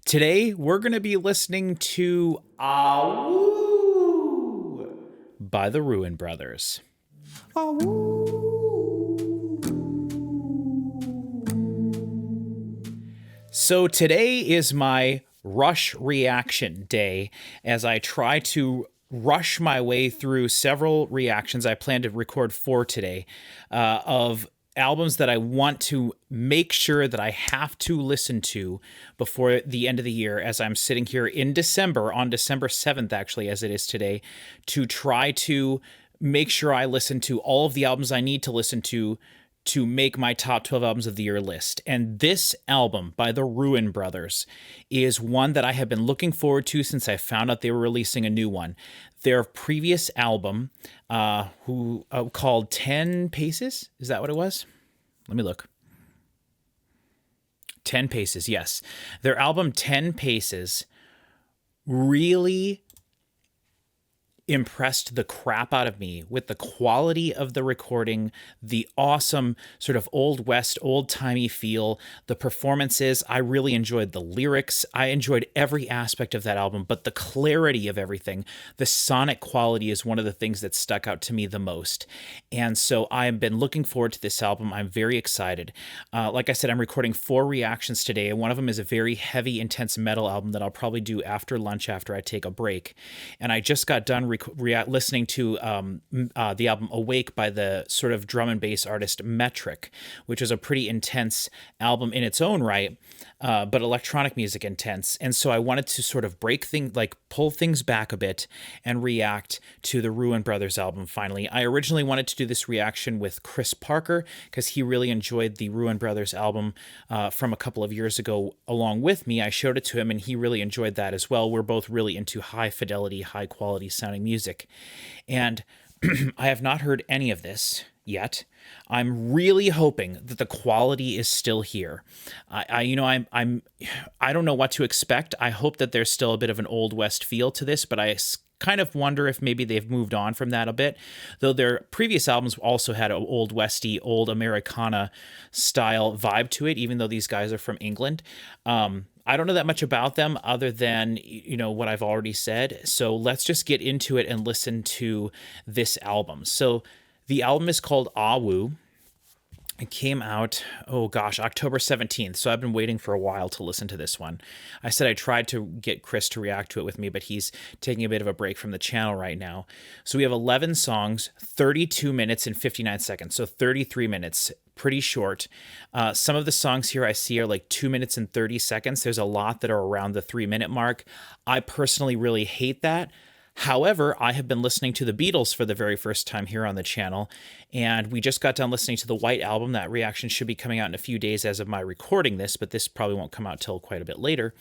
Today, we're going to be listening to Awoo by the Ruen Brothers. So today is my rush reaction day as I try to rush my way through several reactions. I plan to record 4 today of albums that I want to make sure that I have to listen to before the end of the year, as I'm sitting here in December, on December 7th, actually, as it is today, to try to make sure I listen to all of the albums I need to listen to make my top 12 albums of the year list. And this album by the Ruen Brothers is one that I have been looking forward to since I found out they were releasing a new one. Their previous album, called 10 Paces, is that what it was? Let me look. 10 Paces, yes. Their album 10 Paces really impressed the crap out of me with the quality of the recording, the awesome sort of Old West, old-timey feel, the performances. I really enjoyed the lyrics. I enjoyed every aspect of that album, but the clarity of everything, the sonic quality is one of the things that stuck out to me the most. And so I've been looking forward to this album. I'm very excited. Like I said, I'm recording 4 reactions today, and one of them is a very heavy, intense metal album that I'll probably do after lunch after I take a break. And I just got done listening to the album Awake by the sort of drum and bass artist Metric, which is a pretty intense album in its own right, but electronic music intense. And so I wanted to sort of pull things back a bit and react to the Ruen Brothers album finally. I originally wanted to do this reaction with Chris Parker because he really enjoyed the Ruen Brothers album from a couple of years ago along with me. I showed it to him and he really enjoyed that as well. We're both really into high fidelity, high quality sounding music. And I have not heard any of this yet. I'm really hoping that the quality is still here. I don't know what to expect. I hope that there's still a bit of an Old West feel to this, but I kind of wonder if maybe they've moved on from that a bit, though their previous albums also had an Old Westy, old Americana style vibe to it, even though these guys are from England. I don't know that much about them other than, what I've already said. So let's just get into it and listen to this album. So the album is called Awoo. It came out, October 17th. So I've been waiting for a while to listen to this one. I said I tried to get Chris to react to it with me, but he's taking a bit of a break from the channel right now. So we have 11 songs, 32 minutes and 59 seconds. So 33 minutes, pretty short. Some of the songs here I see are like 2 minutes and 30 seconds. There's a lot that are around the 3-minute mark. I personally really hate that. However, I have been listening to the Beatles for the very first time here on the channel, and we just got done listening to the White Album. That reaction should be coming out in a few days as of my recording this, but this probably won't come out till quite a bit later.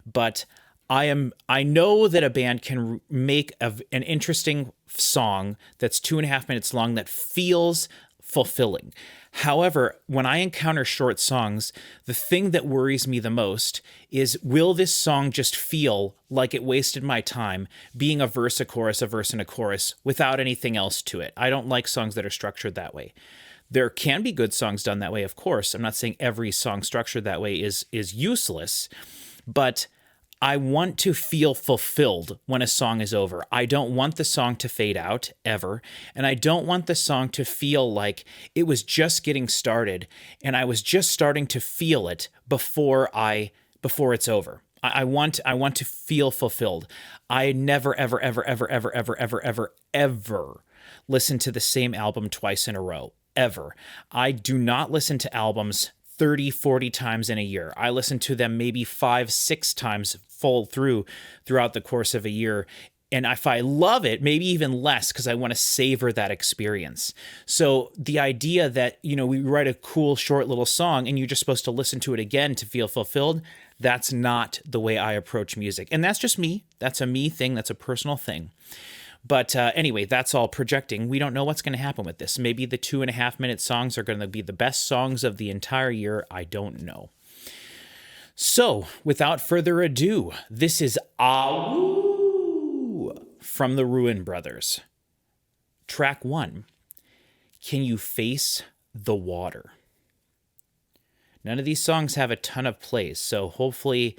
But I know that a band can make an interesting song that's 2.5 minutes long that feels fulfilling. However, when I encounter short songs, the thing that worries me the most is, will this song just feel like it wasted my time being a verse, a chorus, and a chorus without anything else to it? I don't like songs that are structured that way. There can be good songs done that way, of course. I'm not saying every song structured that way is useless, but I want to feel fulfilled when a song is over. I don't want the song to fade out ever. And I don't want the song to feel like it was just getting started and I was just starting to feel it before it's over. I want to feel fulfilled. I never, ever, ever, ever, ever, ever, ever, ever, ever listen to the same album twice in a row. Ever. I do not listen to albums 30, 40 times in a year. I listen to them maybe 5, 6 times throughout the course of a year. And if I love it, maybe even less, because I want to savor that experience. So the idea that, we write a cool, short little song and you're just supposed to listen to it again to feel fulfilled, that's not the way I approach music. And that's just me. That's a me thing. That's a personal thing. But anyway, that's all projecting. We don't know what's going to happen with this. Maybe the 2.5-minute songs are going to be the best songs of the entire year. I don't know. So, without further ado, this is Awoo from the Ruen Brothers. Track 1, Can You Face the Water? None of these songs have a ton of plays, so hopefully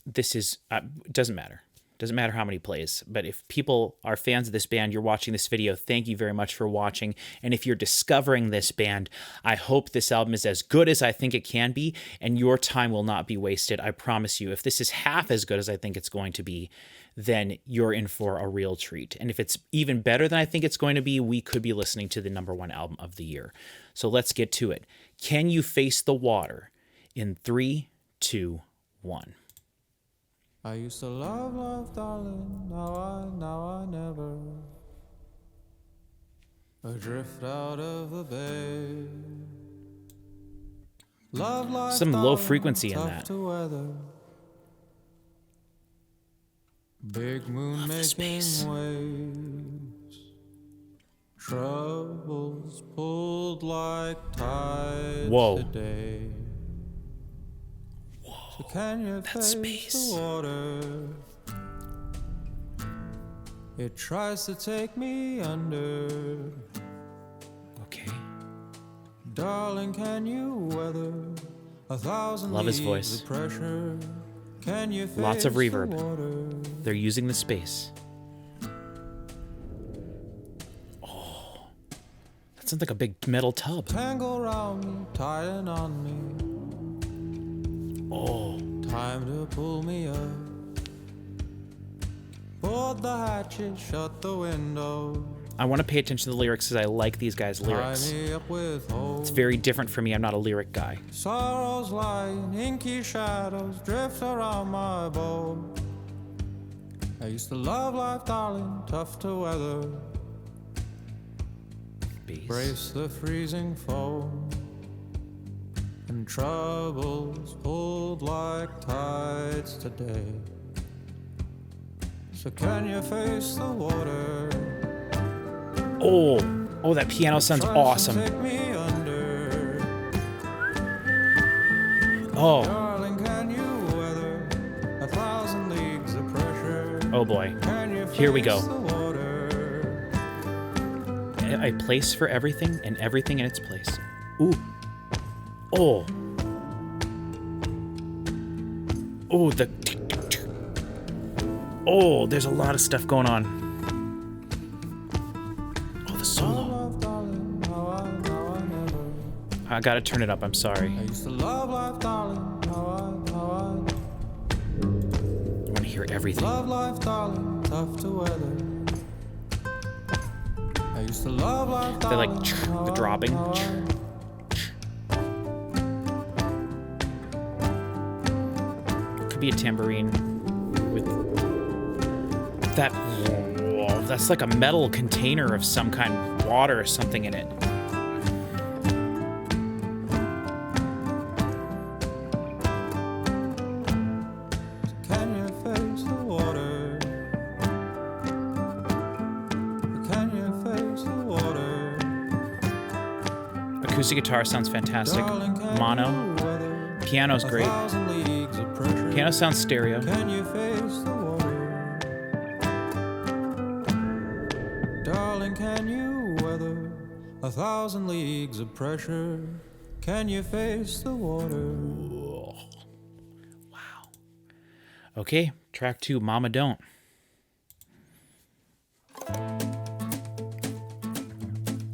this is, it doesn't matter. Doesn't matter how many plays, but if people are fans of this band, you're watching this video, thank you very much for watching. And if you're discovering this band, I hope this album is as good as I think it can be, and your time will not be wasted. I promise you. If this is half as good as I think it's going to be, then you're in for a real treat. And if it's even better than I think it's going to be, we could be listening to the #1 album of the year. So let's get to it. Can You Face the Water? In 3, 2, 1. I used to love, darling, now I never. Adrift out of the bay. Love life, some low darling, frequency in tough that. to weather. Big moon Love the making space. waves. Troubles pulled like tides Whoa. today. So can you face space. the water? It tries to take me under. Okay. Darling, can you weather 1,000 Love his leagues voice. of pressure? Can you face Lots of the reverb. water? They're using the space. Oh, that sounds like a big metal tub. Tangle round me, tying on me. Oh, Time to pull me up. Board the hatches, shut the window. I want to pay attention to the lyrics because I like these guys' lyrics. Tie me up with hope. It's very different for me. I'm not a lyric guy. Sorrows lie in inky shadows, drift around my boat. I used to love life, darling, tough to weather. Bass. Brace the freezing foam. And troubles pulled like tides today. So can you face the water? Oh, that piano sounds Tries to awesome. take me under. Oh, Darling, can you weather 1,000 leagues of pressure? oh boy. Can you Here we face go. the water? A place for everything and everything in its place. Ooh. Oh. Oh, the... Oh, there's a lot of stuff going on. Oh, the solo. Love, darling, now I never. I gotta turn it up, I'm sorry. I used to love life, darling, now I I want to hear everything. love life, darling, tough to weather. I used to love life, They're like darling, the dropping. Could be a tambourine with that. Whoa, that's like a metal container of some kind, water or something in it. Can you face the water? Can you face the water? Acoustic guitar sounds fantastic. Darling, can Mono. you weather Piano's great. 1,000 leagues of pressure? Piano sounds stereo. Can you face the water? Darling, can you weather 1,000 leagues of pressure? Can you face the water? Wow. Okay, track 2, Mama Don't.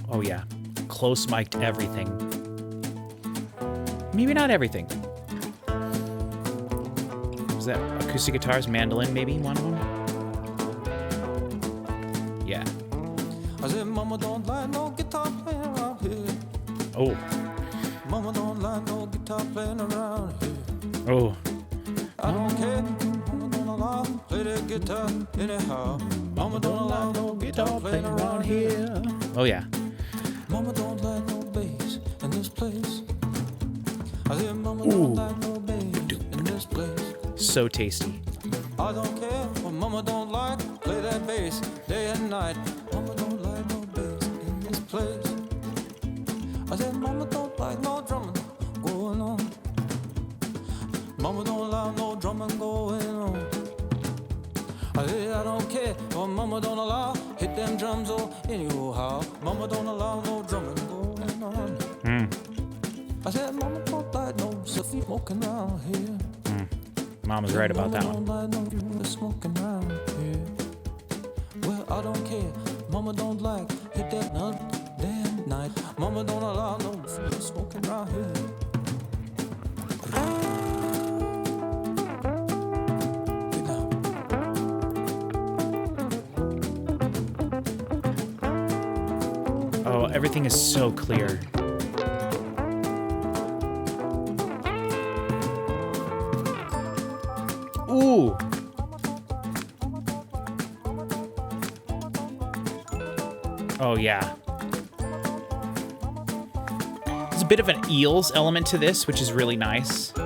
Oh yeah, close mic'd everything. Maybe not everything. Is that acoustic guitars, mandolin, maybe one of them? Yeah. I said, Mama don't like no guitar playing around here. Oh, Mama don't like no guitar playing around here. oh. I don't care. Mama don't allow play the guitar anyhow. Mama don't allow no guitar playing around here. Oh yeah. Mama don't like no bass in this place. I said, Mama don't like no bass in this place. So tasty. I don't care what Mama don't like. Play that bass day and night. Mama don't like no bass in this place. I said, Mama don't like no drumming going on. Mama don't allow no drumming going on. I said, I don't care what Mama don't allow. Hit them drums or anyhow. Mama don't allow no drumming going on. I said, Mama don't like no stuffy smoking around here. Mama's right about that one. Mama don't like no smoking around here. Well, I don't care. Mama don't like hit that nut damn night. Mama don't allow no smoking around here. Get down. Oh, everything is so clear. Ooh. Oh, yeah. There's a bit of an Eels element to this, which is really nice. I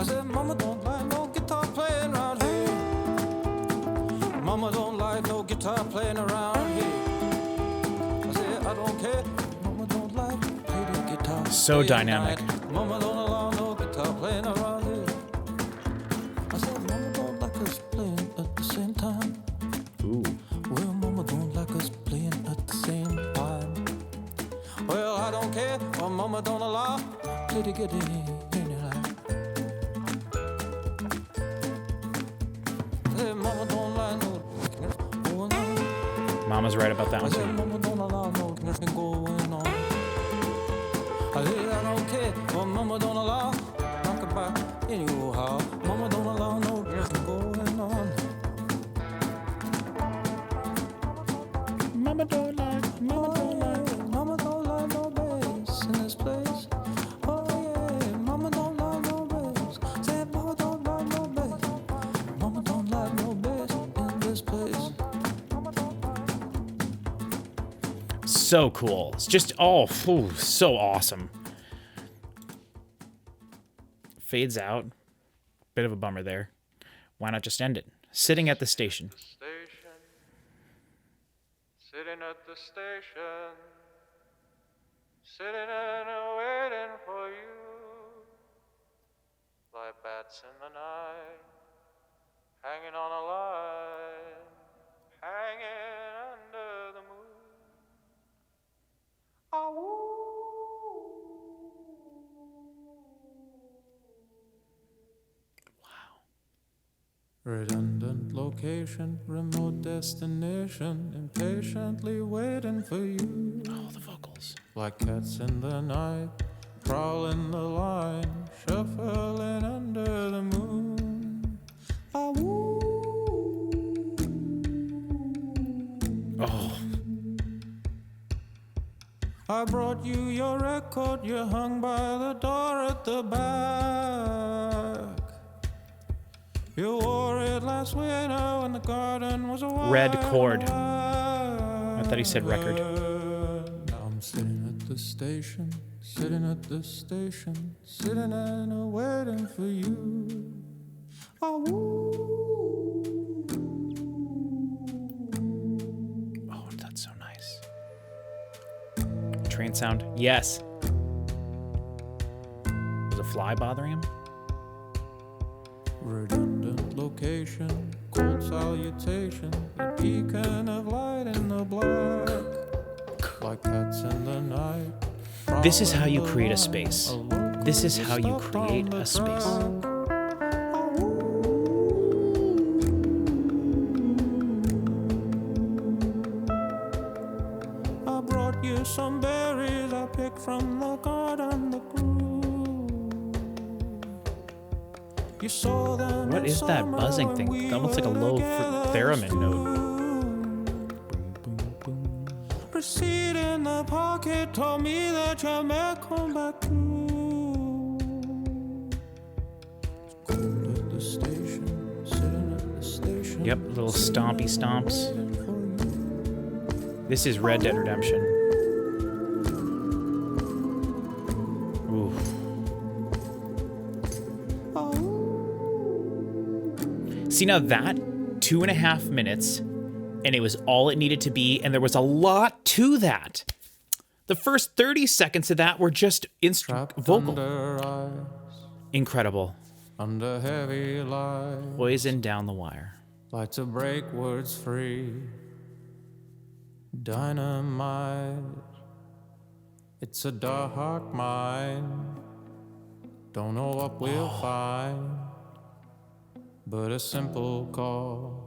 said, Mama don't like no guitar playing around here. Mama don't like no guitar playing around here. I said, I don't care. Mama don't like play the guitar. So day and dynamic. night. Mama don't allow no guitar playing around here. I said, Mama don't like us playing at the same time. Ooh. Well, Mama don't like us playing at the same time. Well, I don't care. Well, Mama don't allow play to get in. Mama don't like no going on. Mama's right about that I one, said, too. Mama don't allow no nothing going on. I said, I don't care. Well, Mama don't allow talk about anyhow. Mama don't allow no nothing going on. Mama don't like, Mama don't like. Mama don't like no bass in this place. Oh yeah, Mama don't like no bass. Say, Mama don't like no bass. Mama don't like no bass in this place. So cool. It's just, oh, phew, so awesome. Fades out. Bit of a bummer there. Why not just end it? Sitting at the station. Sitting at the station, sitting and waiting for you, like bats in the night, hanging on a line, hanging under the moon. Awoo. Redundant location, remote destination, impatiently waiting for you. Oh, the vocals. Like cats in the night, prowling the line, shuffling under the moon. Awoo. Oh, I brought you your record, you hung by the door at the back. You wore it last winter when the garden was a Red chord. I thought he said record. Now I'm sitting at the station, sitting at the station, sitting and waiting for you. Awoo. oh, that's so nice. Train sound. Yes. Was a fly bothering him? Redundant location, cold salutation, a beacon of light in the black, like cats in the night. This is how you create a space. This is how you create a space. I brought you some berries I picked from the garden, the grew. You saw them. What is that buzzing thing? That looks like a low theremin note. Receipt in the pocket told me that you may come back too. Cold at the station, sitting at the station. Yep, little stompy stomps. This is Red Dead Redemption. Ooh. See, now that 2.5 minutes, and it was all it needed to be, and there was a lot to that. The first 30 seconds of that were just vocal. Under eyes, Incredible. under heavy light, Poison down the wire. like to break words free. Dynamite, it's a dark mind. Don't know what we'll find, but a simple call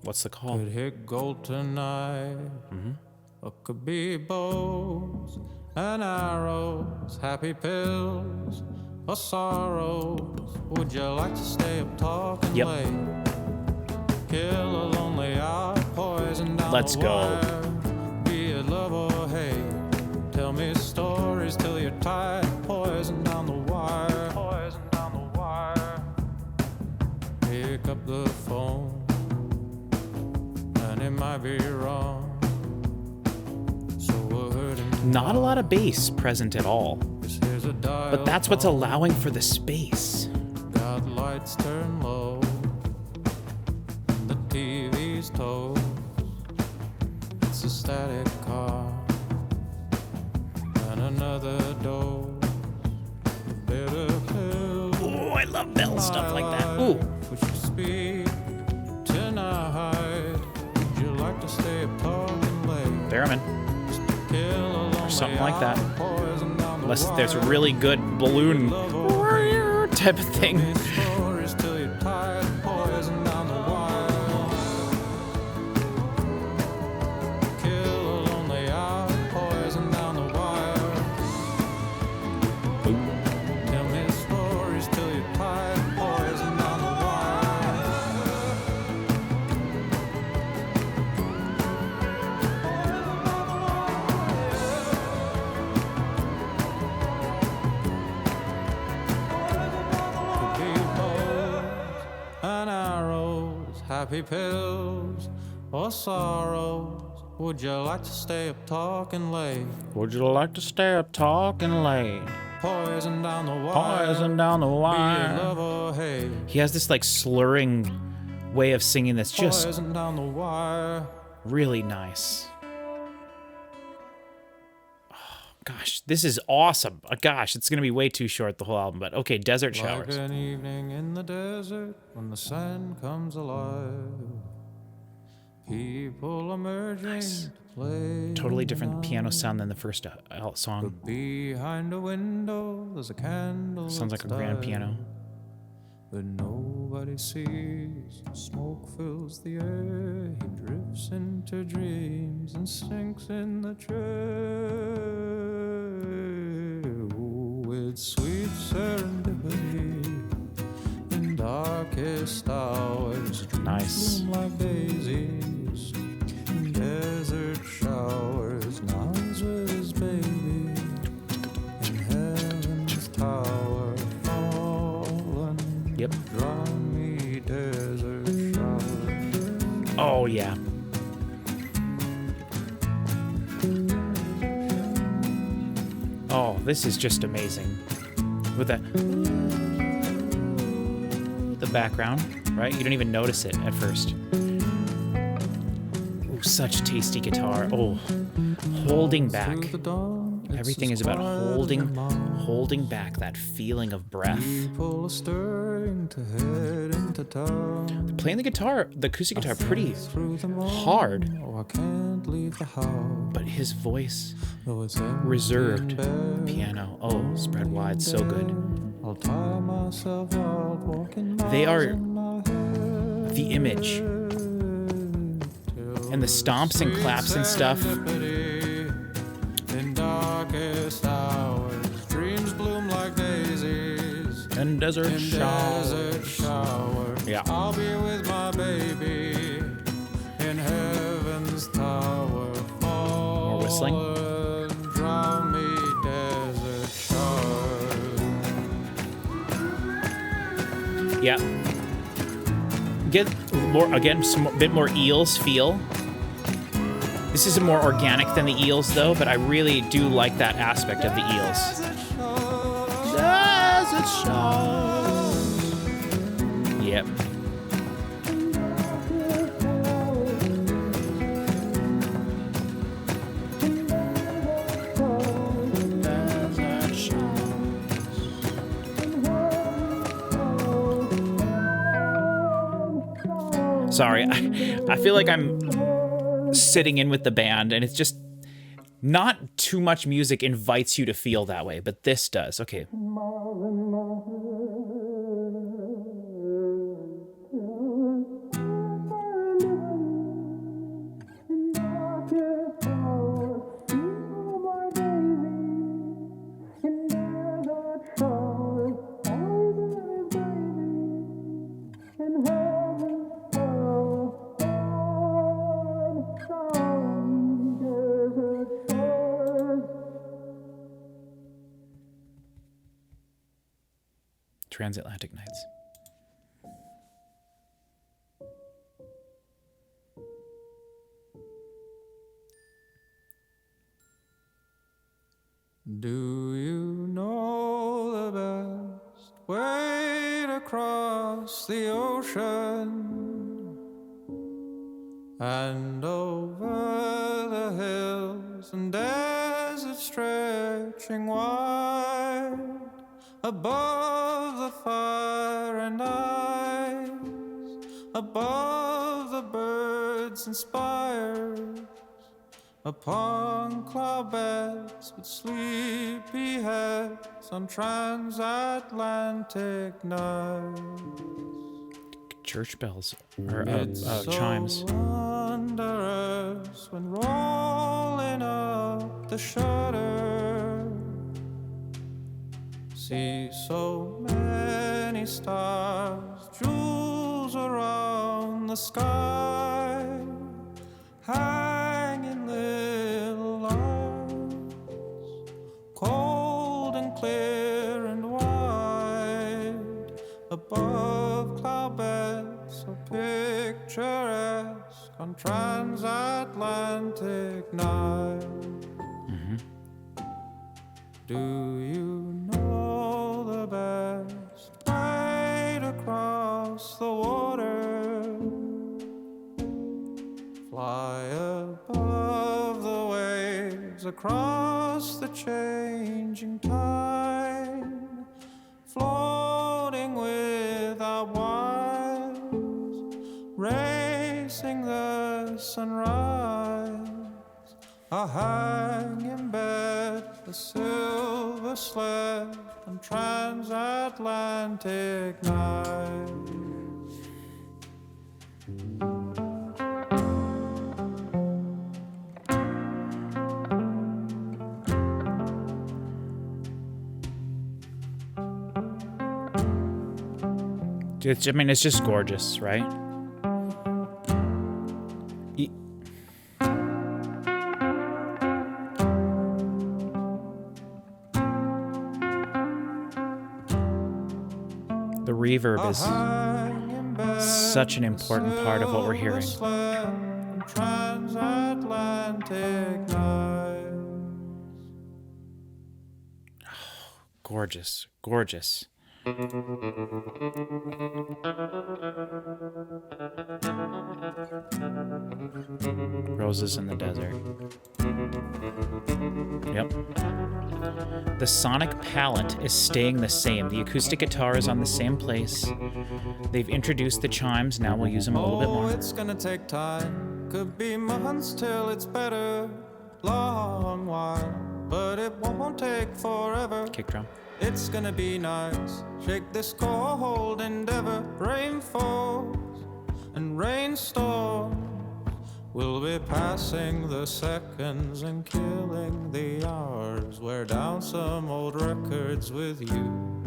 What's the call? could hit gold tonight. Or could be bows and arrows, happy pills or sorrows. Would you like to stay up talking Yep. late? Kill a lonely hour, poison down Let's the go. wire. Be it love or hate, tell me stories till you're tired. Poison down the wire, poison down the wire. Pick up the phone, and it might be wrong. So we're hurting. Not a lot of bass present at all, Here's a dial but that's what's allowing for the space. got lights turned low, and the TV's toast. It's a static car, and another dose of bitter pills. Oh, I love bell stuff like that. Ooh. Would you speak tonight? Would you like to stay up talking late? Theremin. Or something like that. Unless there's a really good balloon type of thing. Stories till you're tired, poison down the wire. Kill a lonely hour, poison down the wire. Tell me stories till you're tired, poison down the and arrows, happy pills or sorrows. Would you like to stay up talking late? Would you like to stay up talking late? Poison down the wire. Poison down the Be it wire. love or hate. He has this like slurring way of singing that's just Poison down the wire. really nice. Gosh, this is awesome. Gosh, it's going to be way too short, the whole album. But okay, Desert Showers. Like an evening in the desert when the sand comes alive. People emerging to play. Totally different piano sound than the first song. Behind a window, there's a candle. Sounds like a that's grand dying, piano. but nobody sees. Smoke fills the air. He drifts into dreams and sinks in the trail. With sweet serendipity in darkest hours. Dreams Nice. bloom like daisies. Desert showers. Now he's with his baby in heaven's tower. Fallen. Yep. Draw me desert showers. Oh, yeah. Oh, this is just amazing. With the background, right? You don't even notice it at first. Oh, such tasty guitar. Oh, holding back. Through the dawn, it's Everything as is about quiet holding as a mouse. back that feeling of breath. People are stirring to head into town. Playing the guitar, the acoustic guitar, pretty Through the morning, hard, oh, I can't leave the house. but his voice, Though it's empty reserved and bare. piano. Oh, spread wide, so good. I'll tire myself out walking They miles are in my head the image till and the stomps and claps and stuff. in darkest hours, dreams bloom like daisies. And desert In desert showers. shower, Yeah. I'll be with my baby in heaven's tower. More whistling. Drown me, desert showers. Yeah. Get more again, some bit more Eels feel. This is more organic than the Eels, though, but I really do like that aspect of the Eels. Desert showers. Yep. Desert showers. Sorry, I feel like I'm sitting in with the band, and it's just not too much music invites you to feel that way, but this does. Okay. Transatlantic Nights. Do you know the best way to cross the ocean and over the hills and deserts stretching wide above the fire and ice, above the birds and spires, upon cloud beds with sleepy heads on transatlantic nights. Church bells or So chimes. wondrous when rolling up the shutter, see so many stars, jewels around the sky, hanging little lights, cold and clear and wide, above cloud beds so picturesque on transatlantic nights. Do you know the best way to cross the water? Fly above the waves across the changing time, floating without wiles, racing the sunrise, a hanging bed, a silver sled on transatlantic night. It's just gorgeous, right? The reverb is such an important part of what we're hearing. Gorgeous, gorgeous. Roses in the desert. Yep. The sonic palette is staying the same. The acoustic guitar is on the same place. They've introduced the chimes. Now we'll use them a little bit more. It's gonna take time. Could be months till it's better. Long while, but it won't take forever. Kick drum. It's gonna be nice. Shake this cold endeavor. Rain falls and rainstorms. We'll be passing the seconds and killing the hours. Wear down some old records with you.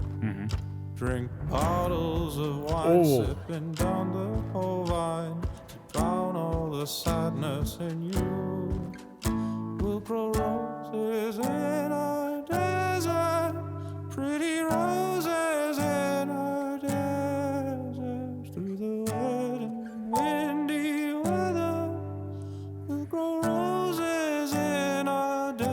Drink bottles of wine, sipping down the whole vine to drown all the sadness in you. We'll grow roses in our desert, pretty roses in our deserts, through the wet and windy weather. We'll grow roses in our desert.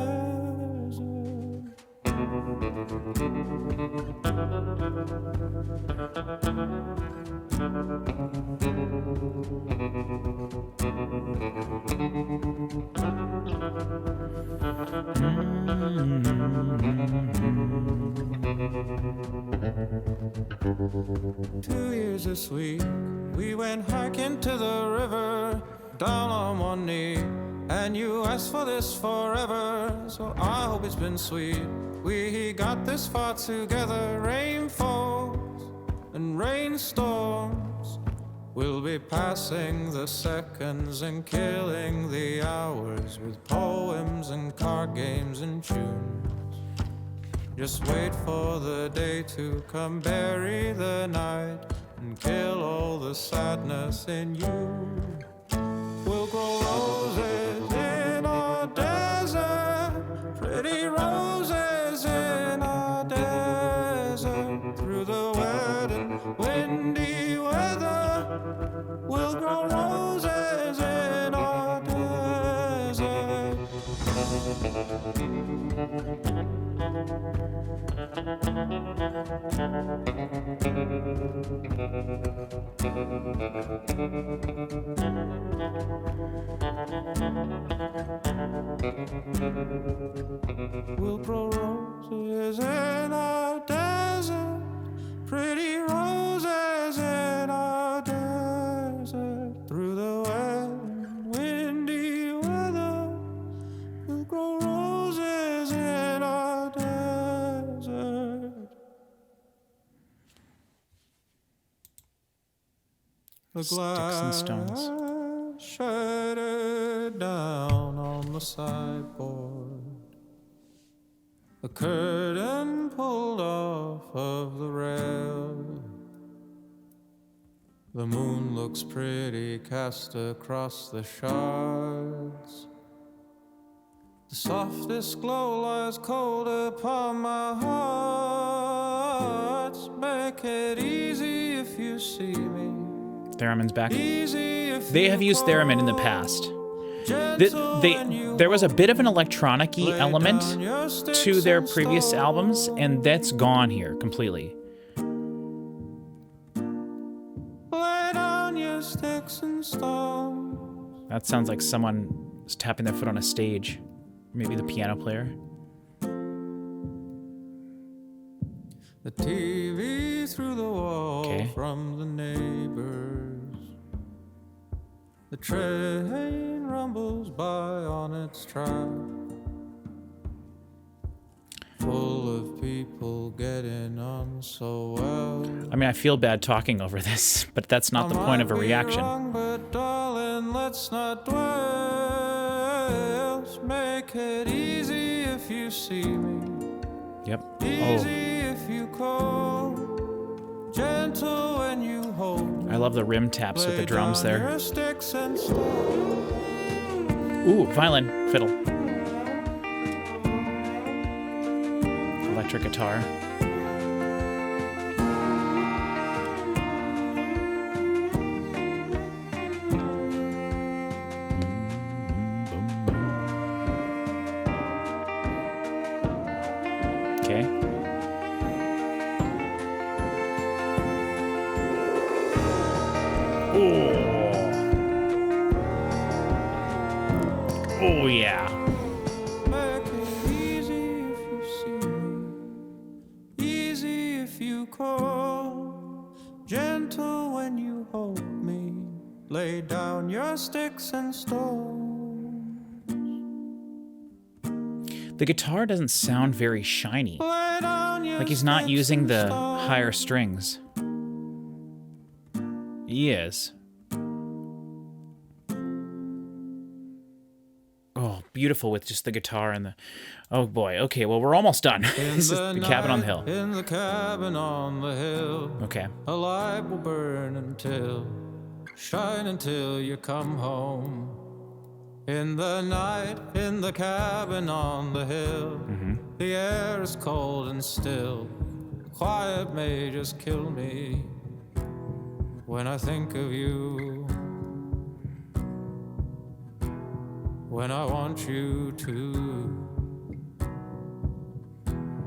Two years this week, we went hiking to the river, down on one knee, and you asked for this forever, so I hope it's been sweet. We got this far together, rain falls rainstorms. We'll be passing the seconds and killing the hours with poems and card games and tunes. Just wait for the day to come, bury the night, and kill all the sadness in you. We'll grow roses in our desert, pretty roses in our desert. Through the wet and windy weather, we'll grow roses in our desert. We'll grow roses in our desert, pretty roses in our desert. Through the wet and windy weather, we'll grow roses in our desert. The Sticks and stones. glass shattered down on the sideboard. The curtain pulled off of the rail. The moon looks pretty cast across the shards. The softest glow lies cold upon my heart. Make it easy if you see me. Theremin's back. Easy if They you have used theremin in the past. There was a bit of an electronic-y element to their previous albums, and that's gone here completely. lay down your sticks and stones. That sounds like someone is tapping their foot on a stage. Maybe the piano player. The TV through the wall Okay. from the neighbors. The train rumbles by on its track, full of people getting on so well. I mean, I feel bad talking over this, but that's not the point of a reaction. Wrong, but darling, let's not dwell. Make it easy if you see me. Yep. Easy if you call, gentle when you hold me. I love the rim taps with the Lay drums down there. your sticks and stones. Ooh, violin, fiddle. Electric guitar. Okay. Oh yeah. Make it easy if you see me, easy if you call, gentle when you hold me. Lay down your sticks and stones. The guitar doesn't sound very shiny. Lay down your Like he's not sticks using and the stones. higher strings. He is. Oh, beautiful with just the guitar and the... Oh boy, okay, well we're almost done. This is the cabin on the hill. In the cabin on the hill. Okay. A light will burn until, shine until you come home. In the night, in the cabin on the hill, the air is cold and still. Quiet may just kill me when I think of you. When I want you to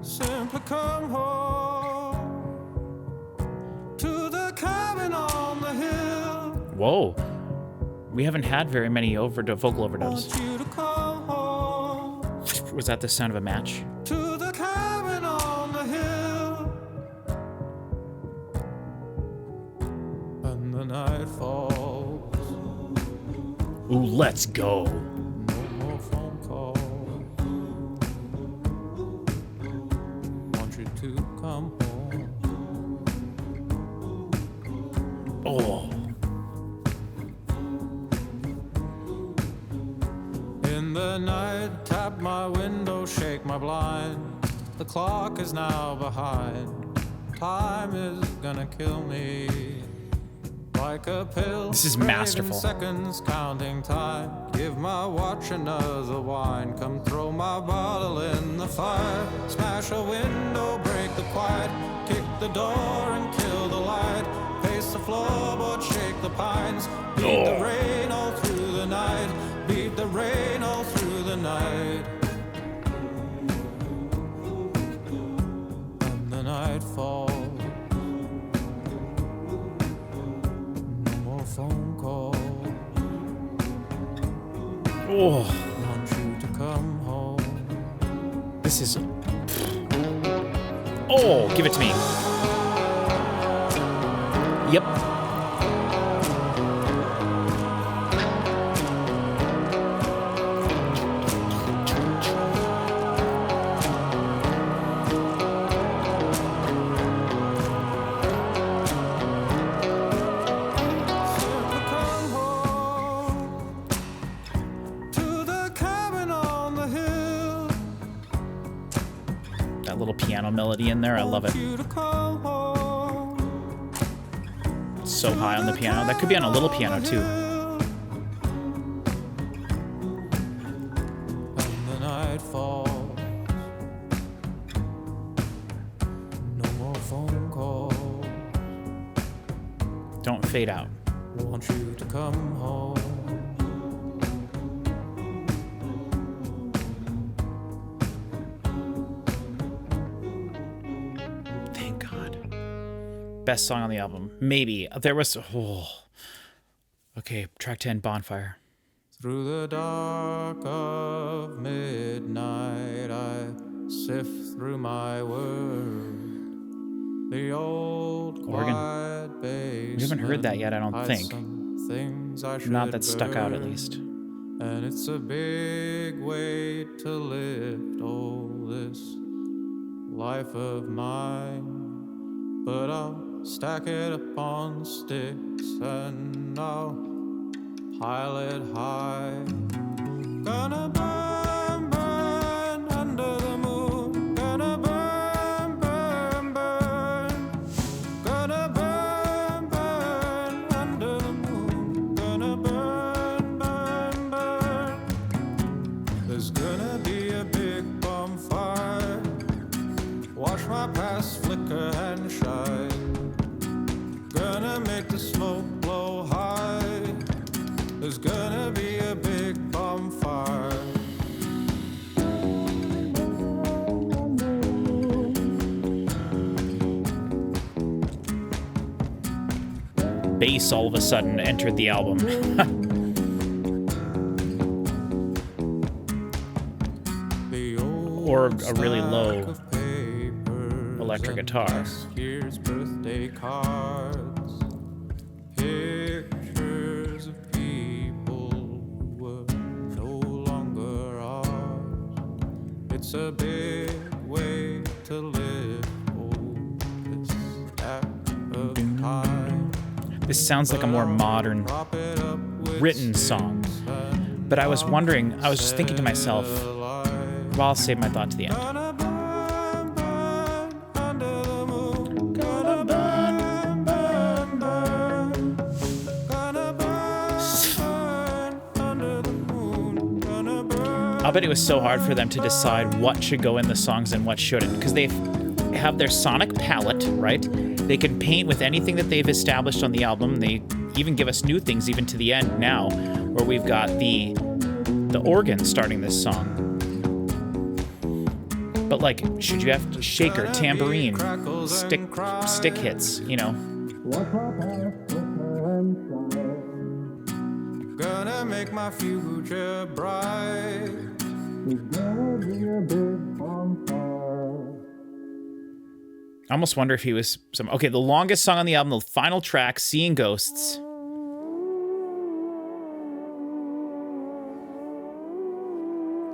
simply come home to the cabin on the hill. Whoa. We haven't had very many vocal overdubs. Want you to come home Was that the sound of a match? to the cabin on the hill. And the night falls. Ooh, let's go. No more phone calls. Want you to come home. Oh. In the night, tap my window, shake my blind. The clock is now behind. Time is gonna kill me. Like a pill. This is masterful. Seconds counting time. Give my watch another wine. Come throw my bottle in the fire. Smash a window, break the quiet. Kick the door and kill the light. Pace the floorboard, shake the pines. Beat the rain all through the night. Beat the rain all through the night. And the night falls. No more phone calls. Oh. Want you to come home. This is... Oh, give it to me. Yep. That little piano melody in there, I love it. It's so high on the piano. That could be on a little piano too. And the night falls. No more phone calls. Don't fade out. Want you to come home. Thank God. Best song on the album. Maybe. There was... Oh. Okay, track 10, Bonfire. Through the dark of midnight, I sift through my world. The old Organ. quiet basement. We haven't heard that yet, I don't hides think. some things I Not should that stuck out, at burn. least. And it's a big weight to lift all this life of mine. But I'll stack it up on sticks and I'll pile it high. Gonna burn, burn under the moon. Gonna burn, burn, burn. Gonna burn, burn under the moon. Gonna burn, burn, burn. There's gonna be a big bonfire. Watch my past flicker and shine. Gonna make the smoke blow high. There's gonna be a big bonfire. Bass all of a sudden entered the album. The old Or a really low stack of papers electric and guitar. last year's birthday cards. Pictures of people who were no longer ours. It's a big way to live. Oh, this stack of time. This sounds like a more modern Prop it up with written song. But I was wondering, I was just thinking to myself, well, I'll save my thought to the end. Gonna burn, burn under the moon. Gonna burn, burn, burn. Gonna burn, burn under the moon. Gonna burn. I'll bet it was so hard for them to decide what should go in the songs and what shouldn't, because they have their sonic palette, right? They can paint with anything that they've established on the album. They even give us new things even to the end now, where we've got the organ starting this song. But like, should you have shaker, tambourine, stick hits, you know? Gonna make my future bright. I almost wonder if he was some... Okay, the longest song on the album, the final track, Seeing Ghosts.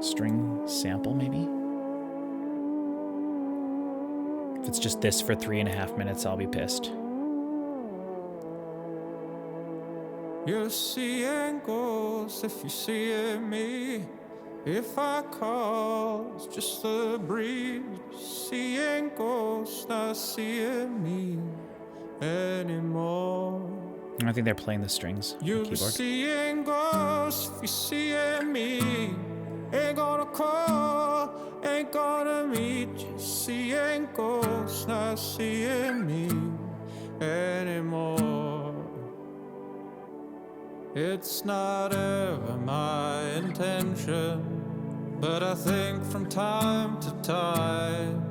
String sample, maybe? If it's just this for 3.5 minutes, I'll be pissed. You're seeing ghosts if you're seeing me. If I call, it's just the breeze. Seeing ghosts, not seeing me anymore. I think they're playing the strings on the You're keyboard. seeing ghosts if you're seeing me. Ain't gonna call, ain't gonna meet. Just seeing ghosts, not seeing me anymore. It's not ever my intention, but I think from time to time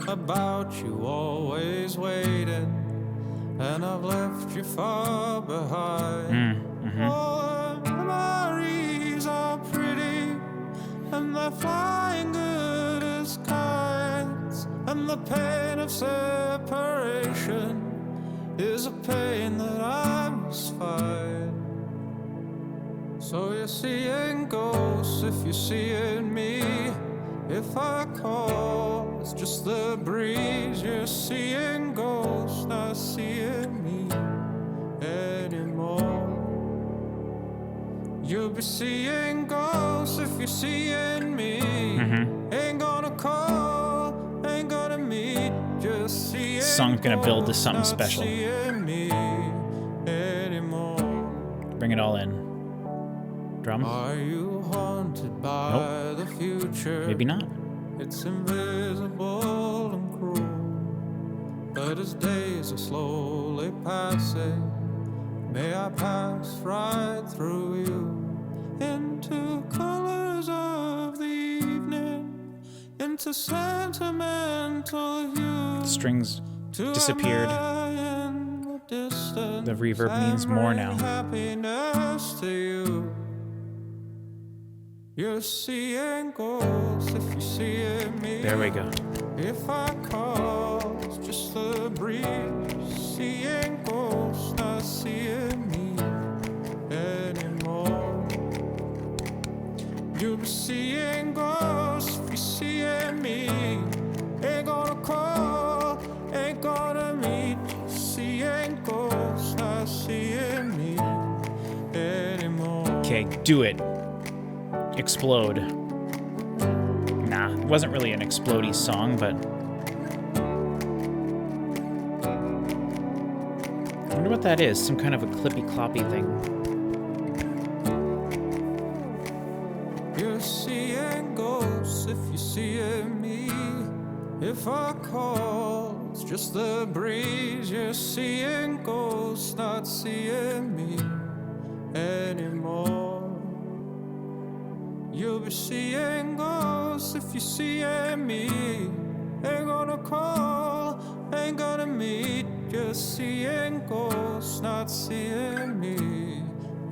about you always waiting, and I've left you far behind. Oh, the memories are pretty, and they're flying good as kites, and the pain of separation is a pain that I must fight. So you're seeing ghosts if you're seeing me. If I call, it's just the breeze. You're seeing ghosts, not seeing me anymore. You'll be seeing ghosts if you're seeing me. Ain't gonna call, ain't gonna meet. Just seeing Song's gonna build to something ghosts, not special. seeing me anymore. Bring it all in. Drum? Are you haunted by the future? Maybe not. It's invisible and cruel, but as days are slowly passing, may I pass right through you into colors of the evening, into sentimental hues. Strings disappeared. The reverb means more now. Happiness to you. You're seeing ghosts if you're seeing me. There we go. If I call, it's just the breeze. Seeing ghosts, not seeing me anymore. You'll be seeing ghosts if you're seeing me. Ain't gonna call, ain't gonna meet. Seeing ghosts, not seeing me anymore. Okay, do it. Explode. Nah, it wasn't really an explodey song, but I wonder what that is. Some kind of a clippy-cloppy thing. You're seeing ghosts if you're seeing me. If I call, it's just the breeze. You're seeing ghosts, not seeing me anymore. You'll be seeing ghosts if you're seeing me. Ain't gonna call, ain't gonna meet. Just seeing ghosts, not seeing me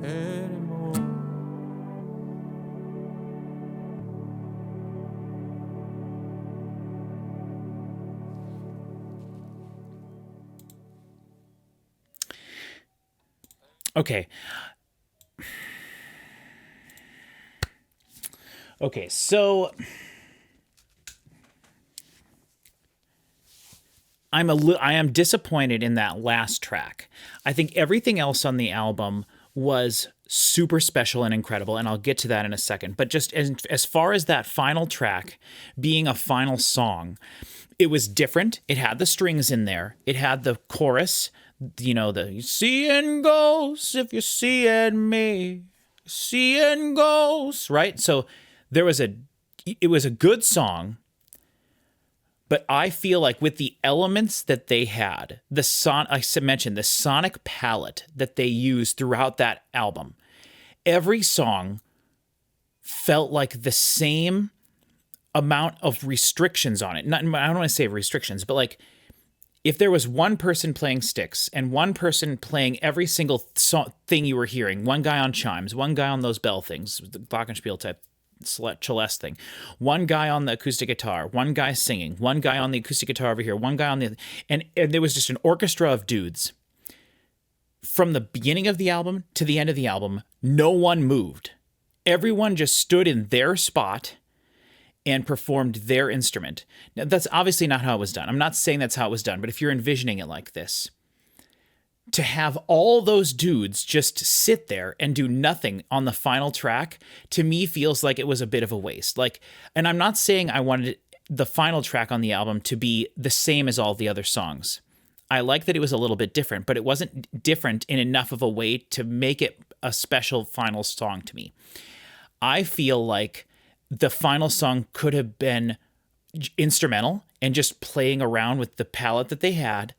anymore. Okay. Okay, so I am disappointed in that last track. I think everything else on the album was super special and incredible, and I'll get to that in a second. But just as far as that final track being a final song, it was different. It had the strings in there. It had the chorus, you know, the seeing ghosts if you're seeing me, seeing ghosts, right? So it was a good song, but I feel like with the elements that they had, I mentioned the sonic palette that they used throughout that album, every song felt like the same amount of restrictions on it. I don't want to say restrictions, but like if there was one person playing sticks and one person playing every single thing you were hearing, one guy on chimes, one guy on those bell things, the glockenspiel type celeste thing, one guy on the acoustic guitar, one guy singing, one guy on the acoustic guitar over here, one guy on the, and there was just an orchestra of dudes. From the beginning of the album to the end of the album, no one moved. Everyone just stood in their spot and performed their instrument. Now, that's obviously not how it was done. I'm not saying that's how it was done, but if you're envisioning it like this, to have all those dudes just sit there and do nothing on the final track, to me feels like it was a bit of a waste. Like, and I'm not saying I wanted the final track on the album to be the same as all the other songs. I like that it was a little bit different, but it wasn't different in enough of a way to make it a special final song to me. I feel like the final song could have been instrumental and just playing around with the palette that they had,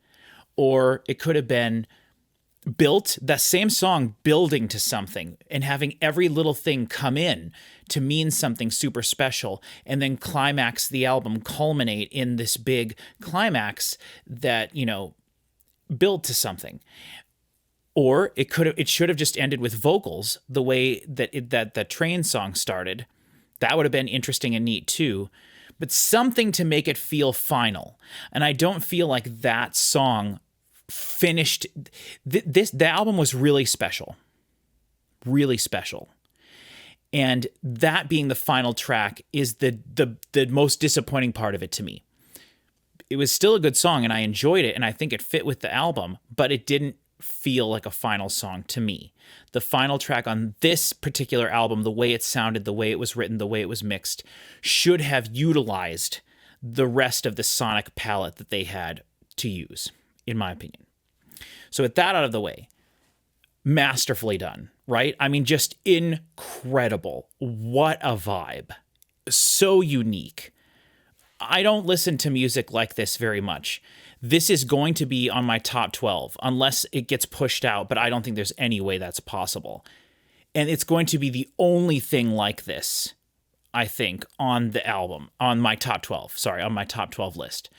or it could have been built, that same song building to something and having every little thing come in to mean something super special, and then climax the album, culminate in this big climax that, you know, build to something. Or it should have just ended with vocals the way that the train song started. That would have been interesting and neat too, but something to make it feel final. And I don't feel like that song finished. The album was really special, really special, and that being the final track is the most disappointing part of it to me. It was still a good song, and I enjoyed it, and I think it fit with the album, but it didn't feel like a final song to me. The final track on this particular album, the way it sounded, the way it was written, the way it was mixed, should have utilized the rest of the sonic palette that they had to use, in my opinion. So with that out of the way, masterfully done, right? I mean, just incredible. What a vibe. So unique. I don't listen to music like this very much. This is going to be on my top 12 unless it gets pushed out, but I don't think there's any way that's possible. And it's going to be the only thing like this, I think, on the album, on my top 12 list.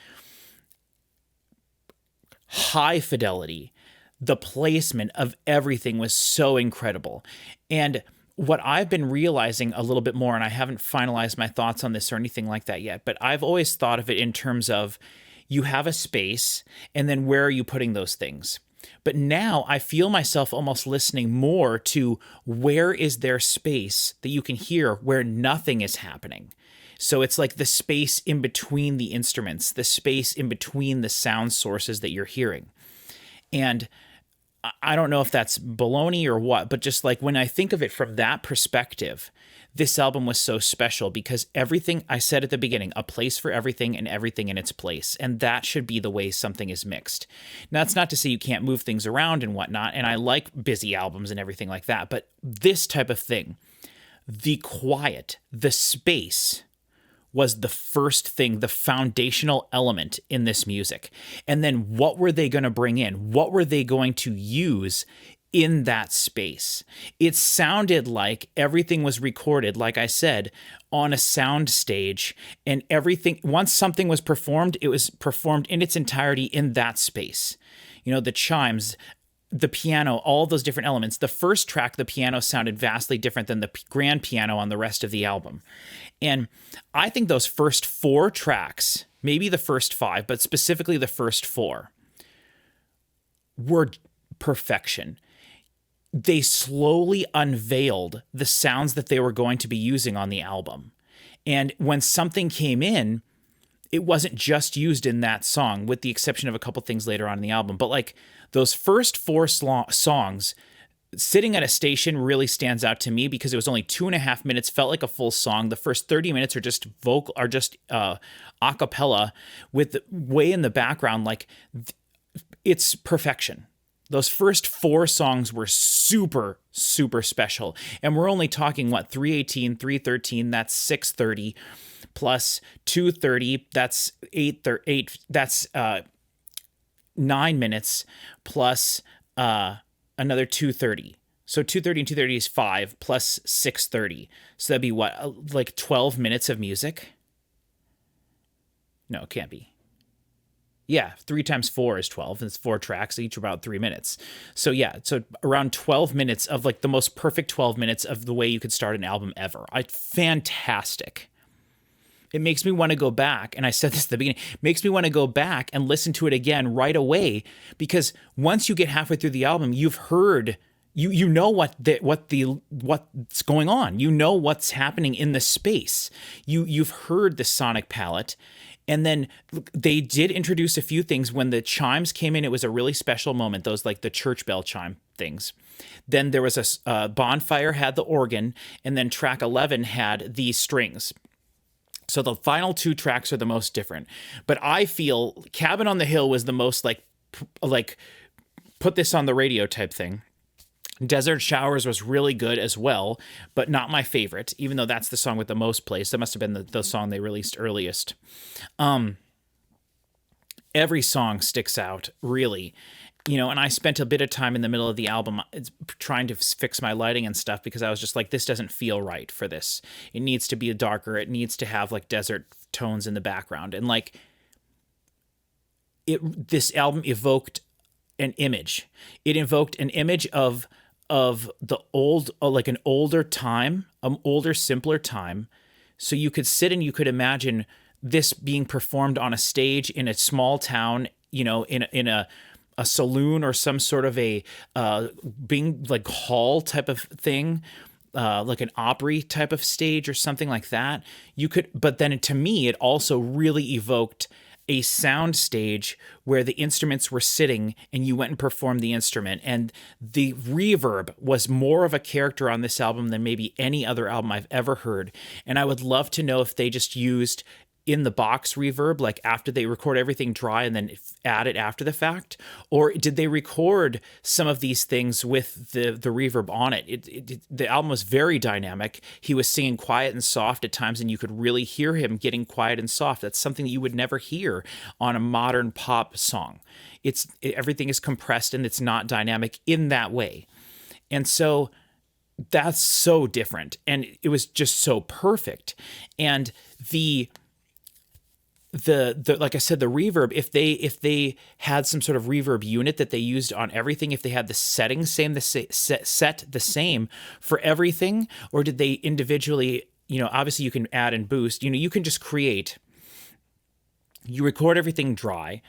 High fidelity. The placement of everything was so incredible. And what I've been realizing a little bit more, and I haven't finalized my thoughts on this or anything like that yet, but I've always thought of it in terms of you have a space, and then where are you putting those things? But now I feel myself almost listening more to where is there space that you can hear where nothing is happening. So it's like the space in between the instruments, the space in between the sound sources that you're hearing. And I don't know if that's baloney or what, but just like when I think of it from that perspective, this album was so special because everything I said at the beginning, a place for everything and everything in its place. And that should be the way something is mixed. Now, that's not to say you can't move things around and whatnot. And I like busy albums and everything like that. But this type of thing, the quiet, the space was the first thing, the foundational element in this music. And then what were they going to bring in? What were they going to use in that space? It sounded like everything was recorded, like I said, on a sound stage, and everything, once something was performed, it was performed in its entirety in that space. You know, the chimes, the piano, all those different elements. The first track, the piano sounded vastly different than the grand piano on the rest of the album. And I think those first 4 tracks, maybe the first 5, but specifically the first 4, were perfection. They slowly unveiled the sounds that they were going to be using on the album. And when something came in, it wasn't just used in that song, with the exception of a couple things later on in the album. But like those first 4 songs, Sitting at a Station really stands out to me because it was only 2.5 minutes, felt like a full song. The first 30 minutes are just a cappella with way in the background. Like it's perfection. Those first 4 songs were super, super special. And we're only talking, 3:18, 3:13, that's 6:30, plus 2:30, that's 8, that's 9 minutes, plus another 2:30. So 2:30 and 2:30 is 5, plus 6:30. So that'd be what, like 12 minutes of music? No, it can't be. Yeah, 3 times 4 is 12, and it's 4 tracks, each about 3 minutes. So yeah, so around 12 minutes of like the most perfect 12 minutes of the way you could start an album ever. Fantastic. It makes me want to go back, and I said this at the beginning, makes me want to go back and listen to it again right away, because once you get halfway through the album, you've heard, you know what's going on. You know what's happening in the space. You've heard the sonic palette. And then they did introduce a few things. When the chimes came in, it was a really special moment, those like the church bell chime things. Then there was a bonfire had the organ, and then track 11 had the strings. So the final two tracks are the most different. But I feel Cabin on the Hill was the most like put this on the radio type thing. Desert Showers was really good as well, but not my favorite, even though that's the song with the most plays. That must have been the song they released earliest. Every song sticks out, really. And I spent a bit of time in the middle of the album trying to fix my lighting and stuff, because I was just like, this doesn't feel right for this. It needs to be darker. It needs to have like desert tones in the background. And like this album evoked an image. It evoked an image of the old, like an older time, older, simpler time. So you could sit and you could imagine this being performed on a stage in a small town, in a saloon or some sort of a being like hall type of thing, like an Opry type of stage or something like that. But then to me, it also really evoked a sound stage where the instruments were sitting and you went and performed the instrument. And the reverb was more of a character on this album than maybe any other album I've ever heard. And I would love to know if they just used in the box reverb, like after they record everything dry and then add it after the fact, or did they record some of these things with the reverb on it? The album was very dynamic. He was singing quiet and soft at times, and you could really hear him getting quiet and soft. That's something that you would never hear on a modern pop song. Everything is compressed and it's not dynamic in that way. And so that's so different, and it was just so perfect. And the like I said, the reverb, if they had some sort of reverb unit that they used on everything, if they had the settings set the same for everything, or did they individually, obviously you can add and boost, you can just you record everything dry,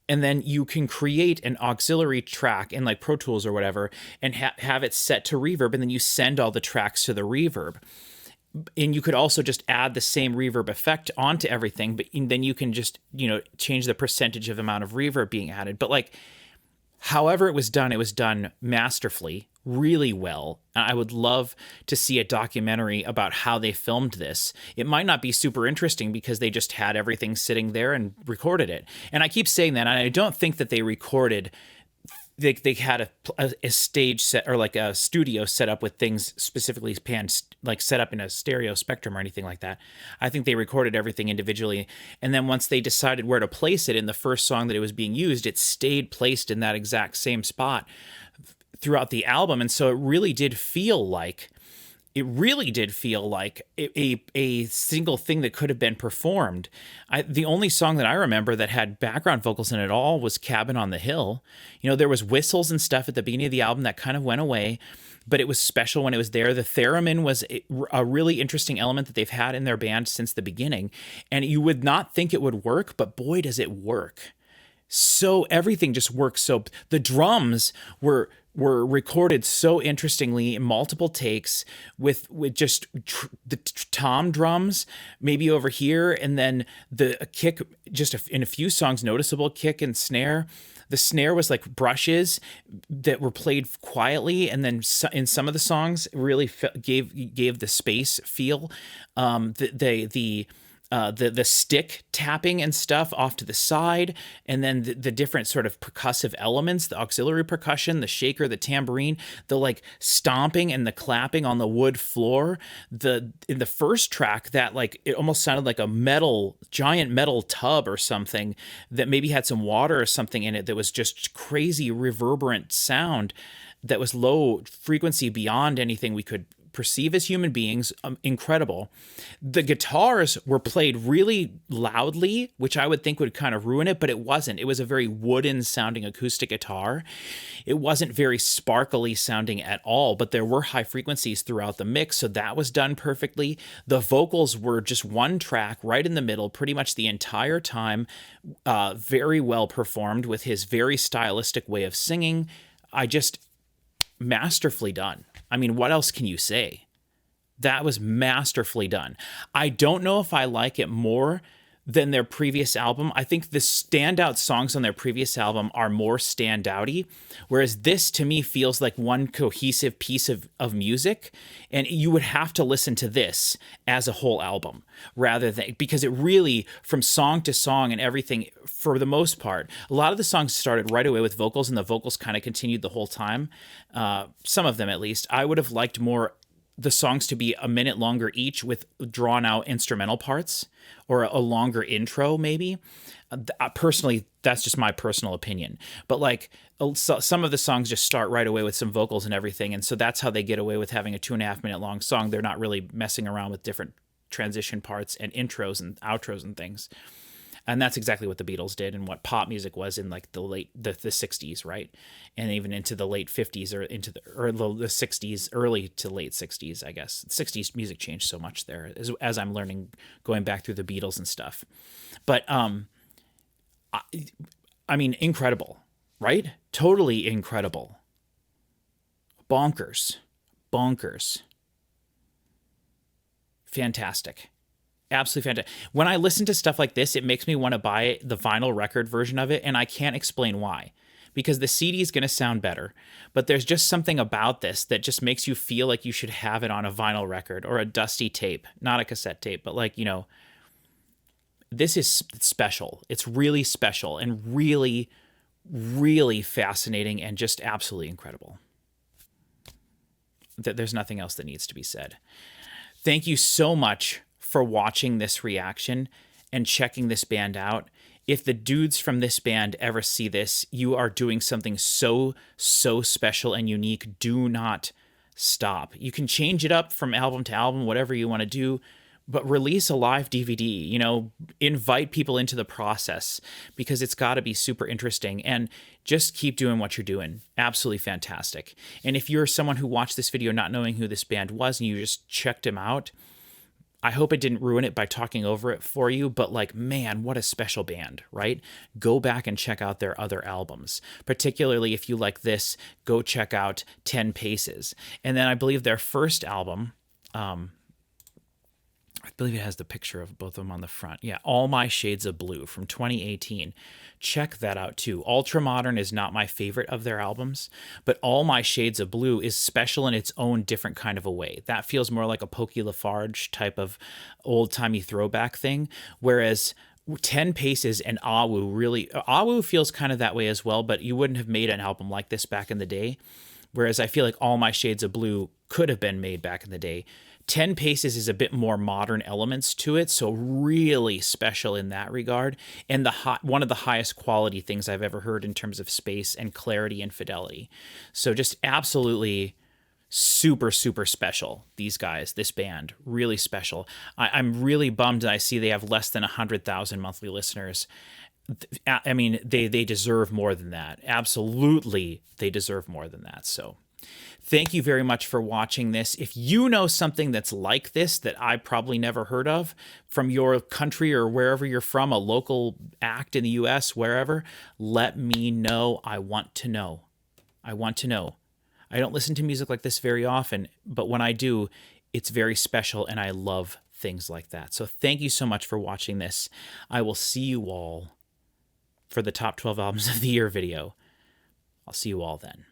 and then you can create an auxiliary track in like Pro Tools or whatever, and have it set to reverb, and then you send all the tracks to the reverb. And you could also just add the same reverb effect onto everything, but then you can just, change the percentage of amount of reverb being added. But like, however it was done masterfully, really well. I would love to see a documentary about how they filmed this. It might not be super interesting because they just had everything sitting there and recorded it. And I keep saying that, and I don't think that they recorded. They had a stage set, or like a studio set up with things specifically like set up in a stereo spectrum or anything like that. I think they recorded everything individually. And then once they decided where to place it in the first song that it was being used, it stayed placed in that exact same spot throughout the album. And so it really did feel like a single thing that could have been performed. The only song that I remember that had background vocals in it all was Cabin on the Hill. There was whistles and stuff at the beginning of the album that kind of went away, but it was special when it was there. The theremin was a really interesting element that they've had in their band since the beginning, and you would not think it would work, but boy, does it work. So everything just works. So the drums were recorded so interestingly in multiple takes with just the tom drums maybe over here, and then the kick just in a few songs, noticeable kick and snare. The snare was like brushes that were played quietly, and then in some of the songs really gave the space feel. The stick tapping and stuff off to the side, and then the different sort of percussive elements, the auxiliary percussion, the shaker, the tambourine, the like stomping and the clapping on the wood floor. In the first track, that like it almost sounded like a giant metal tub or something that maybe had some water or something in it, that was just crazy reverberant sound that was low frequency beyond anything we could perceive as human beings. Incredible. The guitars were played really loudly, which I would think would kind of ruin it, but it wasn't. It was a very wooden sounding acoustic guitar. It wasn't very sparkly sounding at all, but there were high frequencies throughout the mix, so that was done perfectly. The vocals were just one track right in the middle pretty much the entire time. Very well performed with his very stylistic way of singing. Masterfully done. I mean, what else can you say? That was masterfully done. I don't know if I like it more than their previous album. I think the standout songs on their previous album are more standouty, whereas this to me feels like one cohesive piece of music, and you would have to listen to this as a whole album rather than, because it really, from song to song and everything, for the most part, a lot of the songs started right away with vocals, and the vocals kind of continued the whole time. Some of them, at least. I would have liked more the songs to be a minute longer each with drawn out instrumental parts, or a longer intro maybe. Personally, that's just my personal opinion, but like some of the songs just start right away with some vocals and everything, and so that's how they get away with having a 2.5 minute long song. They're not really messing around with different transition parts and intros and outros and things. And that's exactly what the Beatles did, and what pop music was in like the 60s, right? And even into the late 50s, or into the 60s, early to late 60s, I guess. 60s music changed so much there, as I'm learning, going back through the Beatles and stuff. But I mean, incredible, right? Totally incredible. Bonkers. Fantastic. Absolutely fantastic. When I listen to stuff like this, it makes me want to buy the vinyl record version of it, and I can't explain why. Because the CD is going to sound better, but there's just something about this that just makes you feel like you should have it on a vinyl record or a dusty tape, not a cassette tape, but like, you know, this is special. It's really special and really, really fascinating and just absolutely incredible. There's nothing else that needs to be said. Thank you so much for watching this reaction and checking this band out. If the dudes from this band ever see this, you are doing something so special and unique. Do not stop. You can change it up from album to album, whatever you want to do, but release a live DVD, you know, invite people into the process, because it's got to be super interesting, and just keep doing what you're doing. Absolutely fantastic. And if you're someone who watched this video not knowing who this band was and you just checked him out, I hope it didn't ruin it by talking over it for you, but like, man, what a special band, right? Go back and check out their other albums. Particularly if you like this, go check out 10 Paces. And then I believe their first album, I believe it has the picture of both of them on the front. Yeah, All My Shades of Blue from 2018. Check that out too. Ultramodern is not my favorite of their albums, but All My Shades of Blue is special in its own different kind of a way. That feels more like a Pokey Lafarge type of old-timey throwback thing, whereas 10 Paces and Awoo feels kind of that way as well, but you wouldn't have made an album like this back in the day, whereas I feel like All My Shades of Blue could have been made back in the day. 10 Paces is a bit more modern elements to it, so really special in that regard, and one of the highest quality things I've ever heard in terms of space and clarity and fidelity. So just absolutely super special, these guys, this band, really special. I'm really bummed that I see they have less than 100,000 monthly listeners. I mean, they deserve more than that. Absolutely, they deserve more than that. So thank you very much for watching this. If you know something that's like this that I probably never heard of from your country or wherever you're from, a local act in the US, wherever, let me know. I want to know. I want to know. I don't listen to music like this very often, but when I do, it's very special, and I love things like that. So thank you so much for watching this. I will see you all for the top 12 albums of the year video. I'll see you all then.